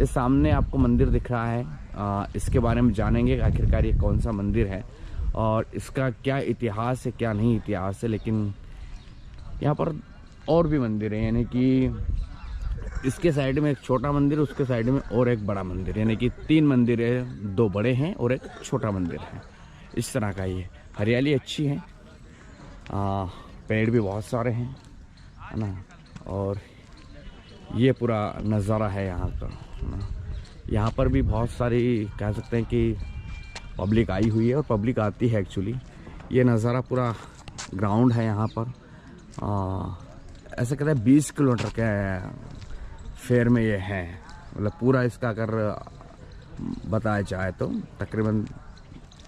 ये सामने आपको मंदिर दिख रहा है, इसके बारे में जानेंगे आखिरकार ये कौन सा मंदिर है और इसका क्या इतिहास है क्या नहीं इतिहास है। लेकिन यहाँ पर और भी मंदिर है, यानी कि इसके साइड में एक छोटा मंदिर, उसके साइड में और एक बड़ा मंदिर, यानी कि 3 मंदिर है, 2 बड़े हैं और एक छोटा मंदिर है। इस तरह का ये हरियाली अच्छी है, पेड़ भी बहुत सारे हैं, है ना। और ये पूरा नज़ारा है यहाँ का, है ना। यहाँ पर भी बहुत सारी कह सकते हैं कि पब्लिक आई हुई है और पब्लिक आती है एक्चुअली। ये नज़ारा पूरा ग्राउंड है यहाँ पर, ऐसे कहते हैं 20 किलोमीटर के फेयर में ये है, मतलब पूरा इसका अगर बताया जाए तो तकरीबन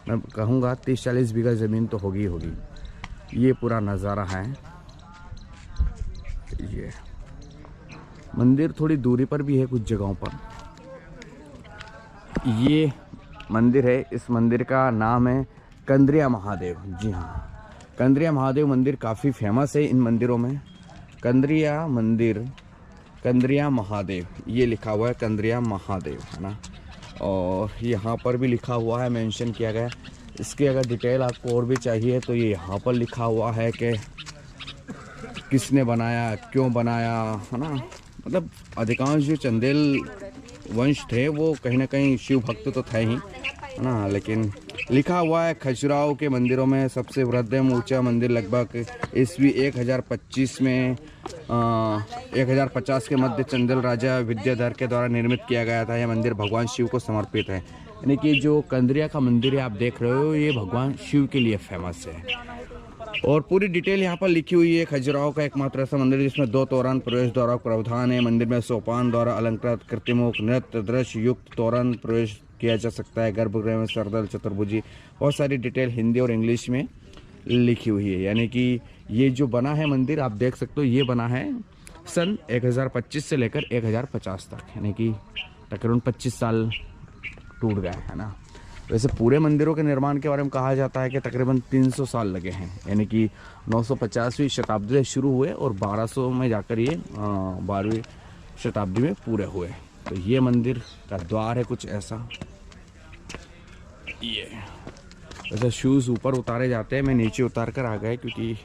मैं कहूँगा 30-40 बीघा ज़मीन तो होगी होगी। ये पूरा नज़ारा है। ये मंदिर थोड़ी दूरी पर भी है कुछ जगहों पर। ये मंदिर है, इस मंदिर का नाम है कंद्रिया महादेव। जी हाँ, कंद्रिया महादेव मंदिर काफ़ी फेमस है इन मंदिरों में। कंद्रिया मंदिर, कंद्रिया महादेव, ये लिखा हुआ है कंद्रिया महादेव, है ना। और यहाँ पर भी लिखा हुआ है, मेंशन किया गया है। इसकी अगर डिटेल आपको और भी चाहिए तो ये यहाँ पर लिखा हुआ है कि किसने बनाया, क्यों बनाया, है ना। मतलब अधिकांश जो चंदेल वंश थे वो कहीं ना कहीं शिव भक्त तो थे ही, है ना। लेकिन लिखा हुआ है खजुराहो के मंदिरों में सबसे वृहत्तम ऊंचा मंदिर लगभग ईस्वी 1025 में 1050 के मध्य चंदेल राजा विद्याधर के द्वारा निर्मित किया गया था। यह मंदिर भगवान शिव को समर्पित है, यानी कि जो कंद्रिया का मंदिर है आप देख रहे हो ये भगवान शिव के लिए फेमस है। और पूरी डिटेल यहाँ पर लिखी हुई है। खजुराहो का एकमात्र ऐसा मंदिर जिसमें 2 तोरण प्रवेश द्वार का प्रावधान है। मंदिर में सोपान द्वारा अलंकृत कृत्रिमोक नृत्य दृश्य युक्त तोरण प्रवेश किया जा सकता है। गर्भगृह में सरदल चतुर्भुजी, बहुत सारी डिटेल हिंदी और इंग्लिश में लिखी हुई है। यानी कि ये जो बना है मंदिर आप देख सकते हो, ये बना है सन 1025 से लेकर 1050 तक, यानी कि तकरीबन 25 साल टूट गए, है ना। वैसे पूरे मंदिरों के निर्माण के बारे में कहा जाता है कि तकरीबन 300 साल लगे हैं, यानी कि 950वीं शताब्दी से शुरू हुए और 1200 में जाकर ये 12वीं शताब्दी में पूरे हुए। तो ये मंदिर का द्वार है कुछ ऐसा। ये वैसे शूज़ ऊपर उतारे जाते हैं, मैं नीचे उतार कर आ गए क्योंकि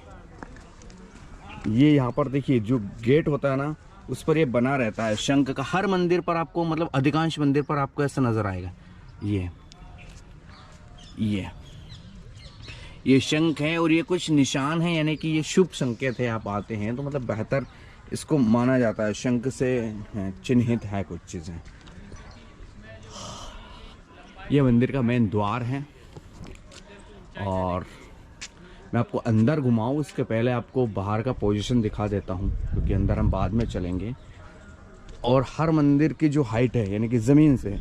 ये यहाँ पर देखिए जो गेट होता है ना उस पर ये बना रहता है शंख का। हर मंदिर पर आपको, मतलब अधिकांश मंदिर पर आपको ऐसा नज़र आएगा। ये शंख है और ये कुछ निशान है, यानी कि ये शुभ संकेत है। आप आते हैं तो मतलब बेहतर इसको माना जाता है, शंख से चिन्हित है कुछ चीज़ें। ये मंदिर का मेन द्वार है और मैं आपको अंदर घुमाऊँ उसके पहले आपको बाहर का पोजीशन दिखा देता हूँ, क्योंकि अंदर हम बाद में चलेंगे। और हर मंदिर की जो हाइट है, यानी कि ज़मीन से,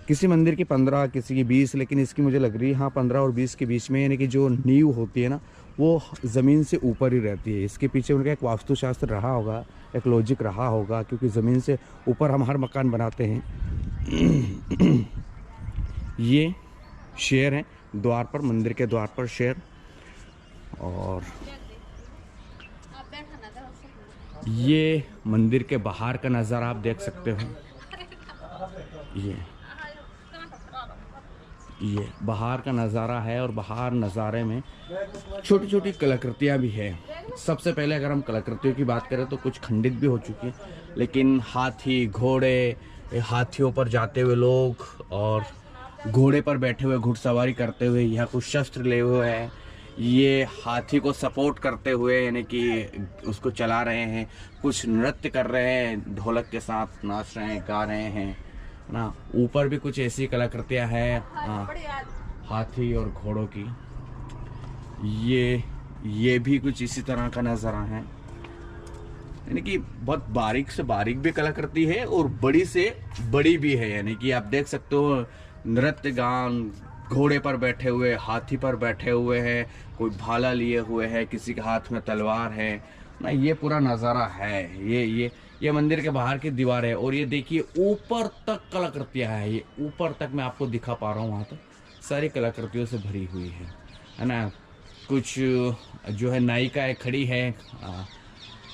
किसी मंदिर की 15, किसी की 20, लेकिन इसकी मुझे लग रही है हाँ 15 और 20 के बीच में, यानी कि जो नींव होती है ना वो ज़मीन से ऊपर ही रहती है। इसके पीछे उनका एक वास्तुशास्त्र रहा होगा, एक लॉजिक रहा होगा, क्योंकि ज़मीन से ऊपर हम हर मकान बनाते हैं। ये शेर हैं द्वार पर, मंदिर के द्वार पर शेर। और ये मंदिर के बाहर का नज़ारा आप देख सकते हो। ये बाहर का नज़ारा है और बाहर नज़ारे में छोटी छोटी कलाकृतियाँ भी है। सबसे पहले अगर हम कलाकृतियों की बात करें तो कुछ खंडित भी हो चुकी है, लेकिन हाथी, घोड़े, हाथियों पर जाते हुए लोग और घोड़े पर बैठे हुए घुड़सवारी करते हुए, यहाँ कुछ शस्त्र लिए हुए हैं, ये हाथी को सपोर्ट करते हुए यानी कि उसको चला रहे हैं, कुछ नृत्य कर रहे हैं, ढोलक के साथ नाच रहे हैं, गा रहे हैं ना। ऊपर भी कुछ ऐसी कलाकृतियाँ हैं हाथी और घोड़ों की। ये भी कुछ इसी तरह का नज़ारा है, यानी कि बहुत बारीक से बारीक भी कलाकृति है और बड़ी से बड़ी भी है। यानी कि आप देख सकते हो नृत्य गान, घोड़े पर बैठे हुए, हाथी पर बैठे हुए हैं, कोई भाला लिए हुए है, किसी के हाथ में तलवार है ना। ये पूरा नज़ारा है। ये मंदिर के बाहर की दीवार है और ये देखिए ऊपर तक कलाकृतियाँ हैं। ये ऊपर तक मैं आपको दिखा पा रहा हूँ, वहाँ तक सारी कलाकृतियों से भरी हुई है ना। कुछ जो है नायिकाएँ खड़ी है,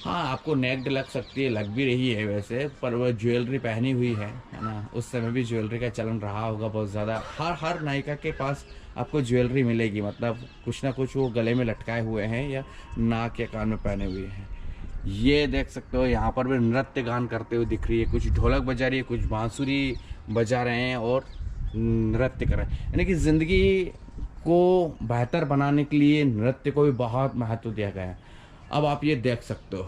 हाँ, आपको नेक्ड लग सकती है, लग भी रही है वैसे, पर वो ज्वेलरी पहनी हुई है ना। उस समय भी ज्वेलरी का चलन रहा होगा बहुत ज़्यादा। हर नायिका के पास आपको ज्वेलरी मिलेगी, मतलब कुछ ना कुछ वो गले में लटकाए हुए हैं या नाक या कान में पहने हुए हैं। ये देख सकते हो यहाँ पर भी नृत्य गान करते हुए दिख रही है, कुछ ढोलक बजा रही है, कुछ बांसुरी बजा रहे हैं और नृत्य कर रहे हैं। यानी कि ज़िंदगी को बेहतर बनाने के लिए नृत्य को भी बहुत महत्व दिया गया है। अब आप ये देख सकते हो,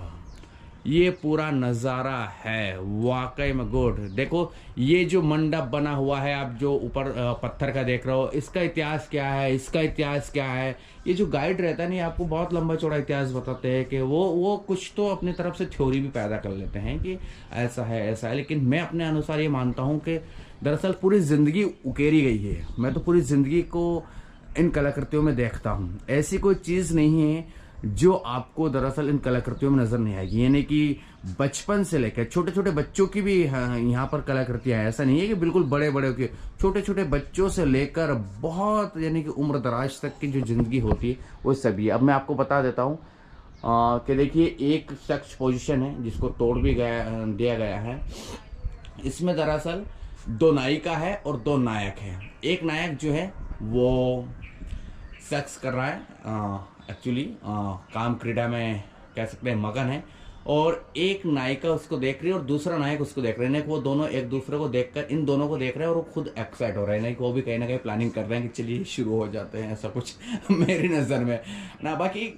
ये पूरा नज़ारा है वाकई में गुड। देखो ये जो मंडप बना हुआ है, आप जो ऊपर पत्थर का देख रहे हो, इसका इतिहास क्या है, इसका इतिहास क्या है। ये जो गाइड रहता है नहीं, आपको बहुत लंबा चौड़ा इतिहास बताते हैं कि वो कुछ तो अपनी तरफ से थ्योरी भी पैदा कर लेते हैं कि ऐसा है। लेकिन मैं अपने अनुसार ये मानता हूँ कि दरअसल पूरी ज़िंदगी उकेरी गई है। मैं तो पूरी ज़िंदगी को इन कलाकृतियों में देखता हूँ। ऐसी कोई चीज़ नहीं है जो आपको दरअसल इन कलाकृतियों में नजर नहीं आएगी। यानी कि बचपन से लेकर छोटे छोटे बच्चों की भी यहाँ पर कलाकृतियां हैं। ऐसा नहीं है कि बिल्कुल बड़े बड़े के, छोटे छोटे बच्चों से लेकर बहुत यानी कि उम्र दराज तक की जो जिंदगी होती है वो सभी। अब मैं आपको बता देता हूँ कि देखिए एक शख्स पोजीशन है जिसको तोड़ भी दिया गया है। इसमें दरअसल 2 नायिका है और 2 नायक है। एक नायक जो है वो सेक्स कर रहा है, एक्चुअली काम क्रीड़ा में कह सकते हैं मगन है, और एक नायिका उसको देख रही है और दूसरा नायक उसको देख रहे हैं। वो दोनों एक दूसरे को देखकर इन दोनों को देख रहे हैं और वो खुद एक्साइट हो रहे हैं, वो भी कहीं ना कहीं प्लानिंग कर रहे हैं कि चलिए शुरू हो जाते हैं, ऐसा कुछ मेरी नज़र में ना। बाकी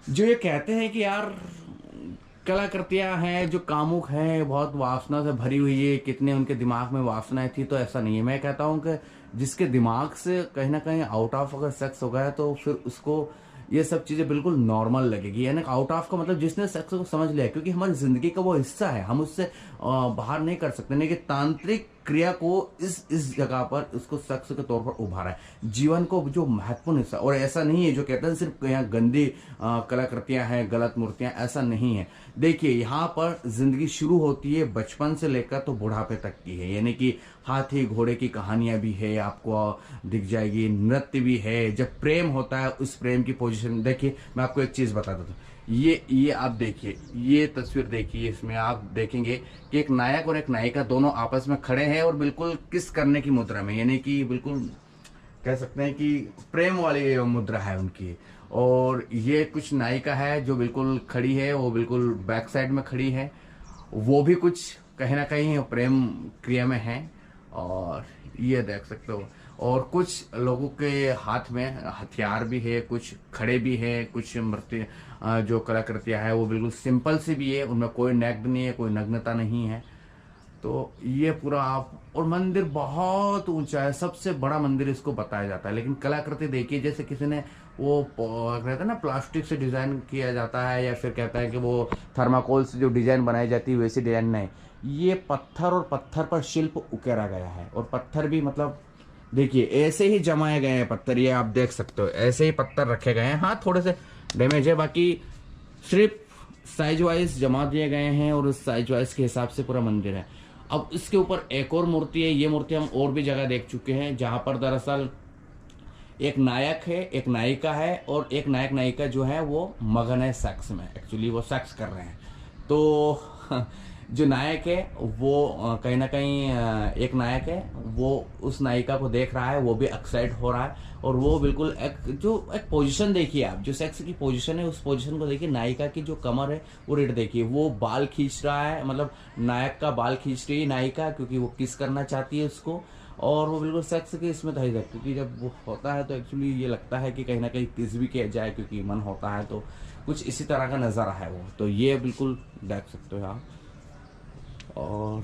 जो ये कहते हैं कि यार कलाकृतियां हैं जो कामुक हैं, बहुत वासना से भरी हुई है, कितने उनके दिमाग में वासनाएं थी, तो ऐसा नहीं है। मैं कहता हूं कि जिसके दिमाग से कहीं ना कहीं आउट ऑफ अगर सेक्स हो गया तो फिर उसको ये सब चीजें बिल्कुल नॉर्मल लगेगी। यानी आउट ऑफ का मतलब जिसने सेक्स को समझ लिया, क्योंकि हमारी जिंदगी का वो हिस्सा है, हम उससे बाहर नहीं कर सकते। नहीं कि तांत्रिक क्रिया को इस जगह पर उसको सेक्स के तौर पर उभारा है, जीवन को जो महत्वपूर्ण हिस्सा। और ऐसा नहीं है जो कहते हैं सिर्फ यहाँ गंदी कलाकृतियां हैं, गलत मूर्तियां, ऐसा नहीं है। देखिए यहाँ पर जिंदगी शुरू होती है बचपन से लेकर तो बुढ़ापे तक की है। यानी कि हाथी घोड़े की कहानियां भी है, आपको दिख जाएगी, नृत्य भी है। जब प्रेम होता है उस प्रेम की पोजीशन देखिए। मैं आपको एक चीज बता देता हूँ, ये आप देखिए, ये तस्वीर देखिए, इसमें आप देखेंगे कि एक नायक और एक नायिका दोनों आपस में खड़े हैं और बिल्कुल किस करने की मुद्रा में, यानी कि बिल्कुल कह सकते हैं कि प्रेम वाली मुद्रा है उनकी। और ये कुछ नायिका है जो बिल्कुल खड़ी है, वो बिल्कुल बैक साइड में खड़ी है, वो भी कुछ कहीं ना कहीं प्रेम क्रिया में है। और ये देख सकते हो, और कुछ लोगों के हाथ में हथियार भी है, कुछ खड़े भी है, कुछ मूर्ति जो कलाकृतियां है वो बिल्कुल सिंपल सी भी है, उनमें कोई नेक्ड नहीं है, कोई नग्नता नहीं है। तो ये पूरा आप, और मंदिर बहुत ऊंचा है, सबसे बड़ा मंदिर इसको बताया जाता है। लेकिन कलाकृति देखिए, जैसे किसी ने वो कहते हैं ना प्लास्टिक से डिजाइन किया जाता है, या फिर कहता है कि वो थर्माकोल से जो डिजाइन बनाई जाती है वैसी डिजाइन नहीं। ये पत्थर और पत्थर पर शिल्प उकेरा गया है, और पत्थर भी मतलब देखिए ऐसे ही जमाए गए हैं पत्थर, ये आप देख सकते हो, ऐसे ही पत्थर रखे गए हैं। हाँ थोड़े से डैमेज है, बाकी सिर्फ साइज वाइज जमा दिए गए हैं और उस साइज वाइज के हिसाब से पूरा मंदिर है। अब इसके ऊपर एक और मूर्ति है। ये मूर्ति हम और भी जगह देख चुके हैं, जहां पर दरअसल एक नायक है, एक नायिका है, और एक नायक नायिका जो है वो मगन है सेक्स में, एक्चुअली वो सेक्स कर रहे हैं। तो जो नायक है वो कहीं ना कहीं एक नायक है, वो उस नायिका को देख रहा है, वो भी एक्साइट हो रहा है, और वो बिल्कुल एक पोजीशन देखिए आप, जो सेक्स की पोजीशन है उस पोजीशन को देखिए। नायिका की जो कमर है वो रेट देखिए, वो बाल खींच रहा है, मतलब नायक का बाल खींच रही है नायिका, क्योंकि वो किस करना चाहती है उसको, और वो बिल्कुल सेक्स के इसमें था ही। क्योंकि जब वो होता है तो एक्चुअली ये लगता है कि कहीं ना कहीं किस भी किया जाए, क्योंकि मन होता है, तो कुछ इसी तरह का नज़ारा है वो। तो ये बिल्कुल देख सकते हो आप। और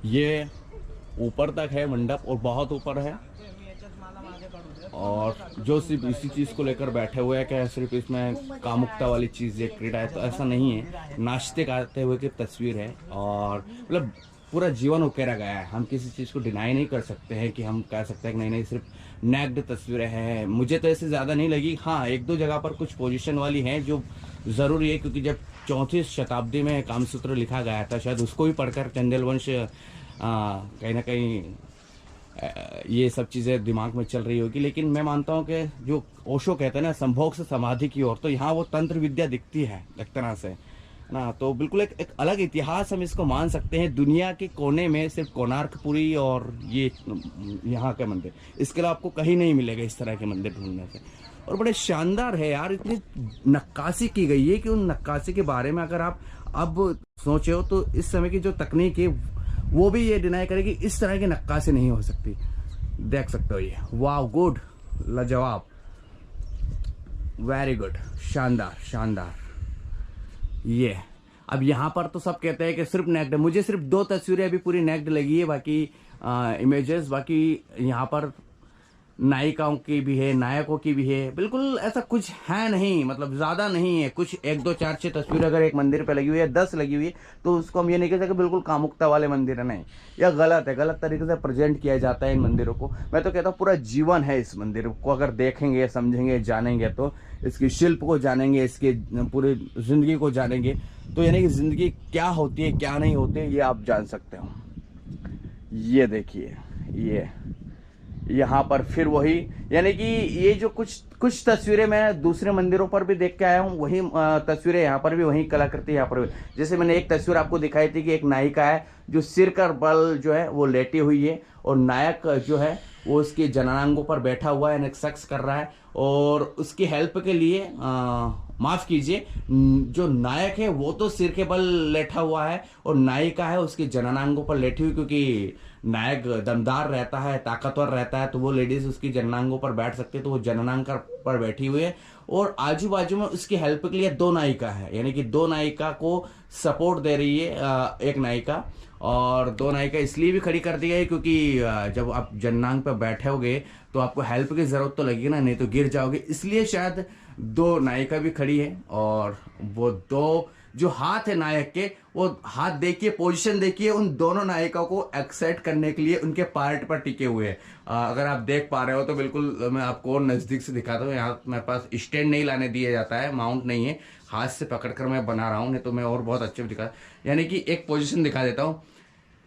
ये ऊपर तक है मंडप, और बहुत ऊपर है, और जो सिर्फ इसी चीज को लेकर बैठे हुए हैं कि सिर्फ इसमें कामुकता वाली चीज ये क्रीड़ा है, तो ऐसा नहीं है। नाचते गाते हुए की तस्वीर है, और मतलब पूरा जीवन उकेरा गया है। हम किसी चीज को डिनाई नहीं कर सकते हैं कि हम कह सकते हैं कि नहीं सिर्फ नेक्ड तस्वीरें हैं। मुझे तो ऐसे ज्यादा नहीं लगी। हाँ एक दो जगह पर कुछ पोजीशन वाली हैं जो जरूरी है, क्योंकि जब 34वीं शताब्दी में कामसूत्र लिखा गया था, शायद उसको भी पढ़कर चंदेल वंश कहीं ना कहीं ये सब चीज़ें दिमाग में चल रही होगी, लेकिन मैं मानता हूँ कि जो ओशो कहते हैं ना, संभोग से समाधि की ओर, तो यहाँ वो तंत्र विद्या दिखती है एक तरह से ना। तो बिल्कुल एक अलग इतिहास हम इसको मान सकते हैं। दुनिया के कोने में सिर्फ कोणार्कपुरी और ये यहाँ के मंदिर, इसके अलावा आपको कहीं नहीं मिलेगा इस तरह के मंदिर ढूंढने से। और बड़े शानदार है यार, इतनी नक्काशी की गई है कि उन नक्काशी के बारे में अगर आप अब सोचे हो तो इस समय की जो तकनीक है वो भी ये डिनाई करेगी इस तरह की नक्काशी नहीं हो सकती। देख सकते हो ये, वाह, गुड, लाजवाब, वेरी गुड, शानदार शानदार। ये अब यहाँ पर तो सब कहते हैं कि सिर्फ नेक्ड, मुझे सिर्फ 2 तस्वीरें अभी पूरी नेक्ड लगी है, बाकी इमेजेस, बाकी यहाँ पर नायिकाओं की भी है, नायकों की भी है। बिल्कुल ऐसा कुछ है नहीं, मतलब ज्यादा नहीं है, कुछ 1 2 4 6 तस्वीर अगर एक मंदिर पे लगी हुई है, 10 लगी हुई है, तो उसको हम ये नहीं कह सकते बिल्कुल कामुकता वाले मंदिर है, नहीं। यह गलत है, गलत तरीके से प्रेजेंट किया जाता है इन मंदिरों को। मैं तो कहता हूँ पूरा जीवन है इस मंदिर को, अगर देखेंगे, समझेंगे, जानेंगे, तो इसकी शिल्प को जानेंगे, इसके पूरी जिंदगी को जानेंगे, तो यानी कि जिंदगी क्या होती है, क्या नहीं होती है, ये आप जान सकते हो। ये देखिए, ये यहाँ पर फिर वही, यानी कि ये जो कुछ तस्वीरें मैं दूसरे मंदिरों पर भी देख के आया हूँ, वही तस्वीरें यहाँ पर भी, वही कलाकृति यहाँ पर भी। जैसे मैंने एक तस्वीर आपको दिखाई थी कि एक नायिका है जो सिर का बल जो है वो लेटी हुई है, और नायक जो है वो उसके जननांगों पर बैठा हुआ है, सेक्स कर रहा है, और उसकी हेल्प के लिए माफ कीजिए, जो नायक है वो तो सिर के बल लेटा हुआ है, और नायिका है उसके जननांगों पर लेटी हुई, क्योंकि नायक दमदार रहता है, ताकतवर रहता है, तो वो लेडीज उसकी जननांगों पर बैठ सकती है, तो वो जननांग पर बैठी हुई है, और आजू बाजू में उसकी हेल्प के लिए 2 नायिका है, यानी कि 2 नायिका को सपोर्ट दे रही है एक नायिका। और 2 नायिका इसलिए भी खड़ी कर दी गई क्योंकि जब आप जननांग पर बैठोगे तो आपको हेल्प की जरूरत तो लगेगी ना, नहीं तो गिर जाओगे, इसलिए शायद 2 नायिका भी खड़ी है। और वो 2 जो हाथ है नायक के, वो हाथ देखिए, पोजीशन देखिए, उन दोनों नायिकाओं को एक्साइट करने के लिए उनके पार्ट पर टिके हुए हैं। अगर आप देख पा रहे हो तो बिल्कुल मैं आपको नजदीक से दिखाता हूँ। यहाँ मेरे पास स्टैंड नहीं लाने दिया जाता है, माउंट नहीं है, हाथ से पकड़कर मैं बना रहा हूँ, नहीं तो मैं और बहुत अच्छे दिखा, यानी कि एक पोजीशन दिखा देता हूँ।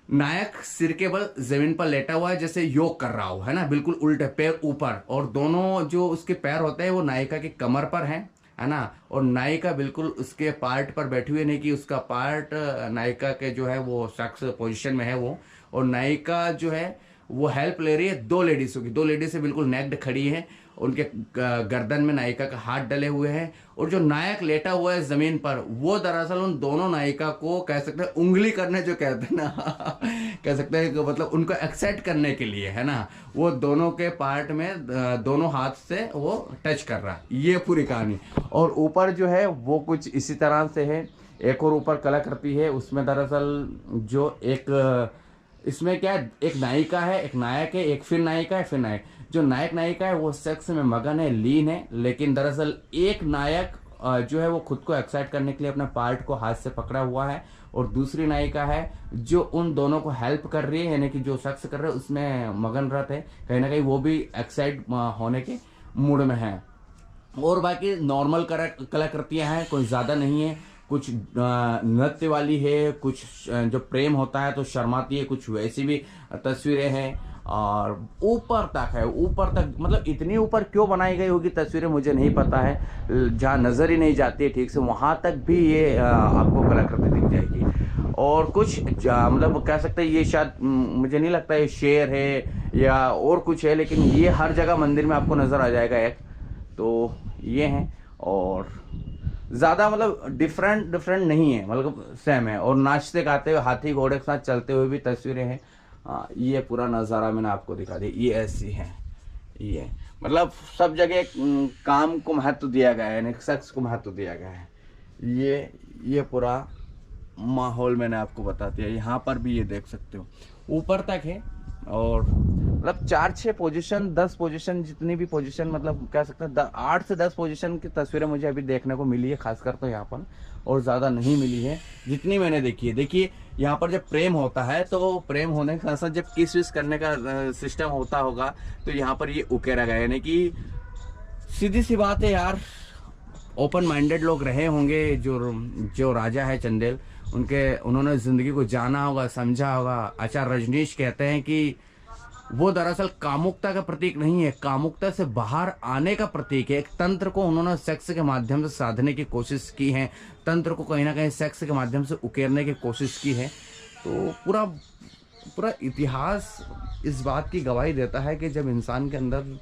नायक सिर के बल जमीन पर लेटा हुआ है, जैसे योग कर रहा हो, है ना, बिल्कुल उल्टे, पैर ऊपर, और दोनों जो उसके पैर होते हैं वो नायिका की कमर पर है ना, और नायिका बिल्कुल उसके पार्ट पर बैठी हुई, नहीं कि उसका पार्ट नायिका के जो है वो सेक्स पोजीशन में है वो, और नायिका जो है वो हेल्प ले रही है 2 लेडीजों की। 2 लेडीज बिल्कुल नेक्ड खड़ी हैं, उनके गर्दन में नायिका का हाथ डले हुए हैं, और जो नायक लेटा हुआ है जमीन पर, वो दरअसल उन दोनों नायिका को कह सकते हैं उंगली करने जो कहते हैं ना कह सकते हैं, मतलब उनको एक्साइट करने के लिए, है ना, वो दोनों के पार्ट में दोनों हाथ से वो टच कर रहा है। ये पूरी कहानी। और ऊपर जो है वो कुछ इसी तरह से है। एक और ऊपर कलाकृति है, उसमें दरअसल जो एक इसमें क्या है, एक नायिका है, एक नायक है, एक फिर नायिका है, फिर नायक। जो नायक नायिका है वो सेक्स में मगन है, लीन है, लेकिन दरअसल एक नायक जो है वो खुद को एक्साइट करने के लिए अपना पार्ट को हाथ से पकड़ा हुआ है, और दूसरी नायिका है जो उन दोनों को हेल्प कर रही है, यानी कि जो सेक्स कर रहे हैं उसमें मगन रहते हैं, कहीं ना कहीं वो भी एक्साइट होने के मूड में है। और बाकी नॉर्मल कलाकृतियां हैं, कोई ज़्यादा नहीं है, कुछ नृत्य वाली है, कुछ जो प्रेम होता है तो शर्माती है, कुछ वैसी भी तस्वीरें हैं, और ऊपर तक है, ऊपर तक, मतलब इतनी ऊपर क्यों बनाई गई होगी तस्वीरें मुझे नहीं पता है, जहाँ नज़र ही नहीं जाती है ठीक से वहाँ तक भी ये आपको कलाकृति दिख जाएगी। और कुछ मतलब कह सकते हैं ये शायद, मुझे नहीं लगता ये शेर है या और कुछ है, लेकिन ये हर जगह मंदिर में आपको नज़र आ जाएगा एक, तो ये हैं। और ज़्यादा मतलब डिफरेंट नहीं है, मतलब सेम है। और नाचते गाते हुए, हाथी घोड़े के साथ चलते हुए भी तस्वीरें हैं। ये पूरा नज़ारा मैंने आपको दिखा दिया, ये ऐसी है, ये मतलब सब जगह काम को महत्व दिया गया है, सेक्स को महत्व दिया गया है। ये पूरा माहौल मैंने आपको बता दिया। यहाँ पर भी ये देख सकते हो ऊपर तक है, और मतलब 4-6 पोजीशन, 10 पोजीशन, जितनी भी पोजीशन, मतलब कह सकते हैं 8 से 10 पोजीशन की तस्वीरें मुझे अभी देखने को मिली है, खासकर तो यहाँ पर, और ज़्यादा नहीं मिली है जितनी मैंने देखी है। देखिए यहाँ पर जब प्रेम होता है तो प्रेम होने के साथ साथ जब किस विस करने का सिस्टम होता होगा, तो यहाँ पर ये उकेरा गया, यानी कि सीधी सी बात है यार, ओपन माइंडेड लोग रहे होंगे, जो राजा है चंदेल, उन्होंने जिंदगी को जाना होगा, समझा होगा। आचार्य रजनीश कहते हैं कि वो दरअसल कामुकता का प्रतीक नहीं है, कामुकता से बाहर आने का प्रतीक है। एक तंत्र को उन्होंने सेक्स के माध्यम से साधने की कोशिश की है, तंत्र को कहीं ना कहीं सेक्स के माध्यम से उकेरने की कोशिश की है। तो पूरा पूरा इतिहास इस बात की गवाही देता है कि जब इंसान के अंदर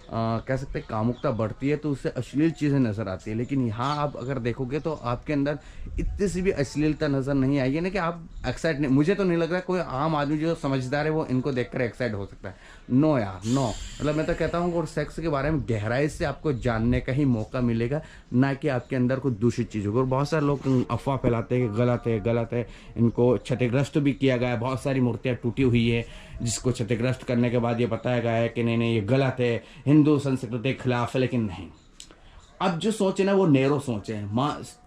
कह सकते हैं कामुकता बढ़ती है तो उससे अश्लील चीज़ें नज़र आती है। लेकिन यहाँ आप अगर देखोगे तो आपके अंदर इतनी सी भी अश्लीलता नज़र नहीं आएगी ना कि आप एक्साइट नहीं, मुझे तो नहीं लग रहा कोई आम आदमी जो समझदार है वो इनको देखकर एक्साइट हो सकता है। नो यार, नो। मतलब मैं तो कहता हूँ और सेक्स के बारे में गहराई से आपको जानने का ही मौका मिलेगा, ना कि आपके अंदर कुछ दूषित चीज़ होगी। और बहुत सारे लोग अफवाह फैलाते हैं कि गलत है, गलत है, इनको क्षतिग्रस्त भी किया गया है, बहुत सारी मूर्तियाँ टूटी हुई है जिसको क्षतिग्रस्त करने के बाद ये बताया गया है कि नहीं नहीं ये गलत है, हिंदू संस्कृति के खिलाफ है। लेकिन नहीं, अब जो सोच है ना वो नैरो सोच है,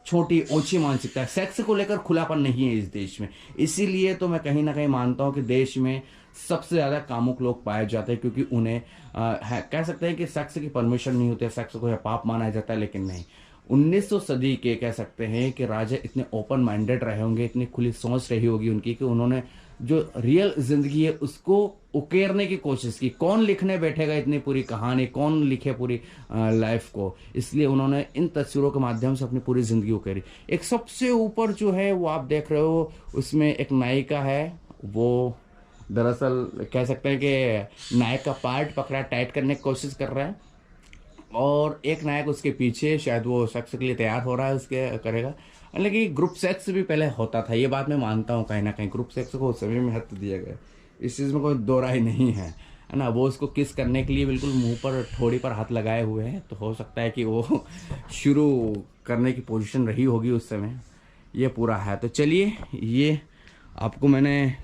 छोटी ऊंची मानसिकता है। सेक्स को लेकर खुलापन नहीं है इस देश में। इसीलिए तो मैं कहीं ना कहीं मानता हूं कि देश में सबसे ज़्यादा कामुक लोग पाए जाते हैं, क्योंकि उन्हें कह सकते हैं कि सेक्स की परमिशन नहीं होती है, सेक्स को पाप माना जाता है। लेकिन नहीं, 1900 सदी के कह सकते हैं कि राजा इतने ओपन माइंडेड रहे होंगे, इतनी खुली सोच रही होगी उनकी, कि उन्होंने जो रियल जिंदगी है उसको उकेरने की कोशिश की। कौन लिखने बैठेगा इतनी पूरी कहानी, कौन लिखे पूरी लाइफ को, इसलिए उन्होंने इन तस्वीरों के माध्यम से अपनी पूरी जिंदगी उकेरी। एक सबसे ऊपर जो है वो आप देख रहे हो, उसमें एक नायिका है, वो दरअसल कह सकते हैं कि नायक का पार्ट पकड़ा, टाइट करने की कोशिश कर रहा है, और एक नायक उसके पीछे, शायद वो सेक्स के लिए तैयार हो रहा है, उसके करेगा। लेकिन ग्रुप सेक्स भी पहले होता था, ये बात मैं मानता हूँ, कहीं ना कहीं ग्रुप सेक्स को उस समय में महत्व दिया गया, इस चीज़ में कोई दो राय नहीं है ना। वो उसको किस करने के लिए बिल्कुल मुंह पर, ठोड़ी पर हाथ लगाए हुए हैं, तो हो सकता है कि वो शुरू करने की पोजीशन रही होगी उस समय। ये पूरा है। तो चलिए, ये आपको मैंने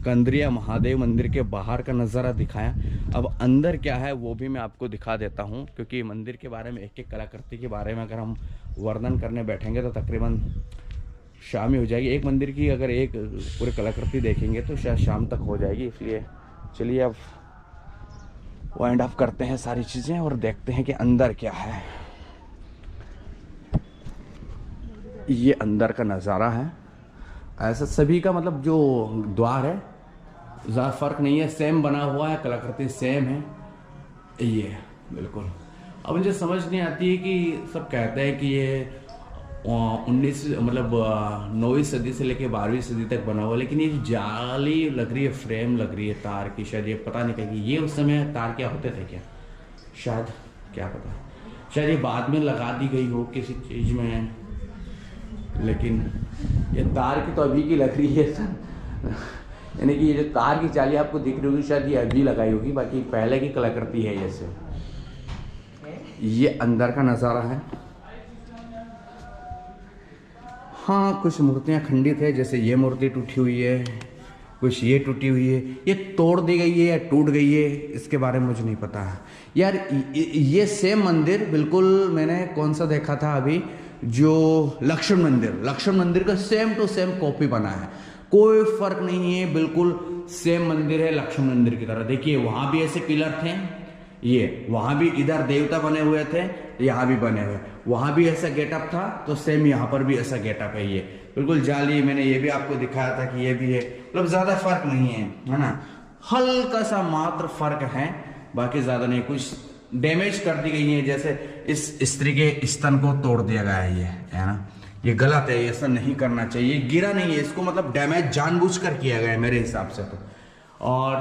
कंदरिया महादेव मंदिर के बाहर का नज़ारा दिखाया। अब अंदर क्या है वो भी मैं आपको दिखा देता हूँ, क्योंकि मंदिर के बारे में, एक एक कलाकृति के बारे में अगर हम वर्णन करने बैठेंगे तो तकरीबन शाम ही हो जाएगी। एक मंदिर की अगर एक पूरी कलाकृति देखेंगे तो शायद शाम तक हो जाएगी। इसलिए चलिए अब वाइंड अप करते हैं सारी चीज़ें और देखते हैं कि अंदर क्या है। ये अंदर का नज़ारा है। ऐसा सभी का मतलब जो द्वार है ज़्यादा फर्क नहीं है, सेम बना हुआ है, कलाकृति सेम है। ये बिल्कुल अब मुझे समझ नहीं आती है कि सब कहते हैं कि ये 9वीं सदी से लेके 12वीं सदी तक बना हुआ, लेकिन ये जाली लग रही है, फ्रेम लग रही है तार की, शायद ये पता नहीं कहेगी ये उस समय तार क्या होते थे क्या, शायद, क्या पता, शायद ये बाद में लगा दी गई हो किसी चीज़ में। लेकिन ये तार की तो अभी की लग रही है यानी कि ये जो तार की जाली आपको दिख रही होगी शायद ये अभी लगाई होगी, बाकी पहले की कलाकृति है। जैसे ये अंदर का नज़ारा है। हाँ, कुछ मूर्तियाँ खंडित है, जैसे ये मूर्ति टूटी हुई है, कुछ ये टूटी हुई है, ये तोड़ दी गई है या टूट गई है, इसके बारे में मुझे नहीं पता है यार। ये सेम मंदिर बिल्कुल मैंने कौन सा देखा था अभी, जो लक्ष्मण मंदिर का सेम टू सेम कॉपी बना है, कोई फर्क नहीं है, बिल्कुल सेम मंदिर है लक्ष्मण मंदिर की तरह। देखिए वहां भी ऐसे पिलर थे, ये वहां भी इधर देवता बने हुए थे, यहाँ भी बने हुए, वहां भी ऐसा गेटअप था, तो सेम यहाँ पर भी ऐसा गेटअप है। ये बिल्कुल जाली, मैंने ये भी आपको दिखाया था कि ये भी है, मतलब ज्यादा फर्क नहीं है ना, हल्का सा मात्र फर्क है, बाकी ज्यादा नहीं। कुछ डैमेज कर दी गई है, जैसे इस स्त्री के स्तन को तोड़ दिया गया है, ये है ना, ये गलत है, ऐसा नहीं करना चाहिए। गिरा नहीं है, इसको मतलब डैमेज जानबूझकर किया गया है मेरे हिसाब से तो। और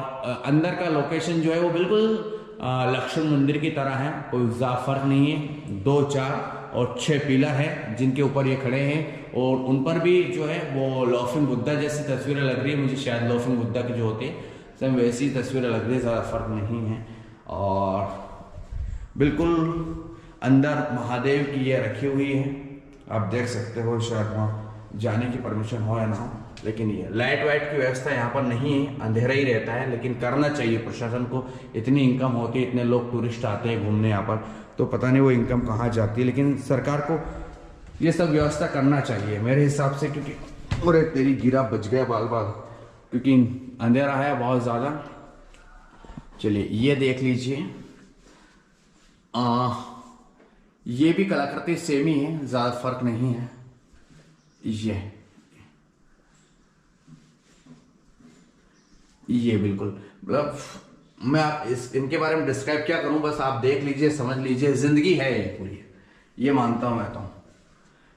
अंदर का लोकेशन जो है वो बिल्कुल लक्ष्मण मंदिर की तरह है, कोई ज्यादा फर्क नहीं है। 2, 4 और 6 पिलर है जिनके ऊपर ये खड़े हैं, और उन पर भी जो है वो लॉफिंग बुद्धा जैसी तस्वीरें लग रही है मुझे, शायद लॉफिंग बुद्धा की जो होती है सेम वैसी तस्वीरें लग रही है, ज़्यादा फर्क नहीं है। और बिल्कुल अंदर महादेव की ये रखी हुई है, आप देख सकते हो, शायद वहाँ जाने की परमिशन हो या ना हो, लेकिन ये लाइट वाइट की व्यवस्था यहाँ पर नहीं है, अंधेरा ही रहता है, लेकिन करना चाहिए प्रशासन को। इतनी इनकम होती है, इतने लोग टूरिस्ट आते हैं घूमने यहाँ पर, तो पता नहीं वो इनकम कहाँ जाती है, लेकिन सरकार को ये सब व्यवस्था करना चाहिए मेरे हिसाब से। क्योंकि अरे तेरी गिरा बच गया बाल बाल, क्योंकि अंधेरा है बहुत ज़्यादा। चलिए ये देख लीजिए, ये भी कलाकृति सेम ही है, ज़्यादा फर्क नहीं है। ये बिल्कुल मतलब मैं आप इनके बारे में डिस्क्राइब क्या करूं, बस आप देख लीजिए, समझ लीजिए, जिंदगी है ये पूरी। ये मानता हूं मैं तो।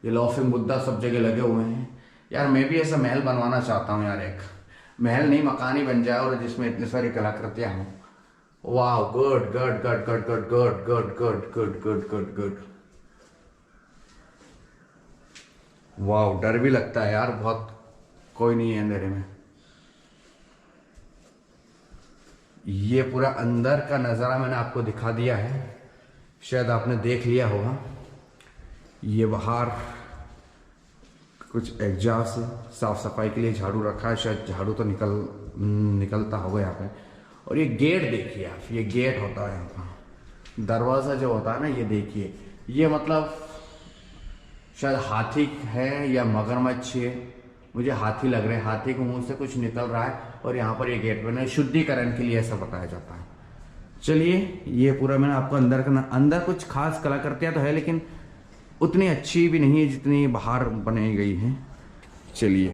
ये लॉफिंग बुद्धा सब जगह लगे हुए हैं यार। मैं भी ऐसा महल बनवाना चाहता हूँ यार, एक महल नहीं मकान ही बन जाए और जिसमें इतनी सारी कलाकृतियां हों। वाह, good good good good good good good good good good good good. वाह, डर भी लगता है यार बहुत। कोई नहीं है अंधेरे में। ये पूरा अंदर का नज़ारा मैंने आपको दिखा दिया है, शायद आपने देख लिया होगा। ये बाहर कुछ एग्जॉस्ट साफ सफाई के लिए झाड़ू रखा है, शायद झाड़ू तो निकलता होगा यहाँ पे। और ये गेट देखिए आप, ये गेट होता है यहाँ का दरवाज़ा जो होता है ना, ये देखिए। ये मतलब शायद हाथी है या मगरमच्छ है, मुझे हाथी लग रहा है। हाथी के मुंह से कुछ निकल रहा है और यहाँ पर ये गेट बना, शुद्धिकरण के लिए ऐसा बताया जाता है। चलिए, ये पूरा मैंने आपको अंदर कुछ खास कलाकृतियाँ तो है, लेकिन उतनी अच्छी भी नहीं है जितनी बाहर बनाई गई है। चलिए।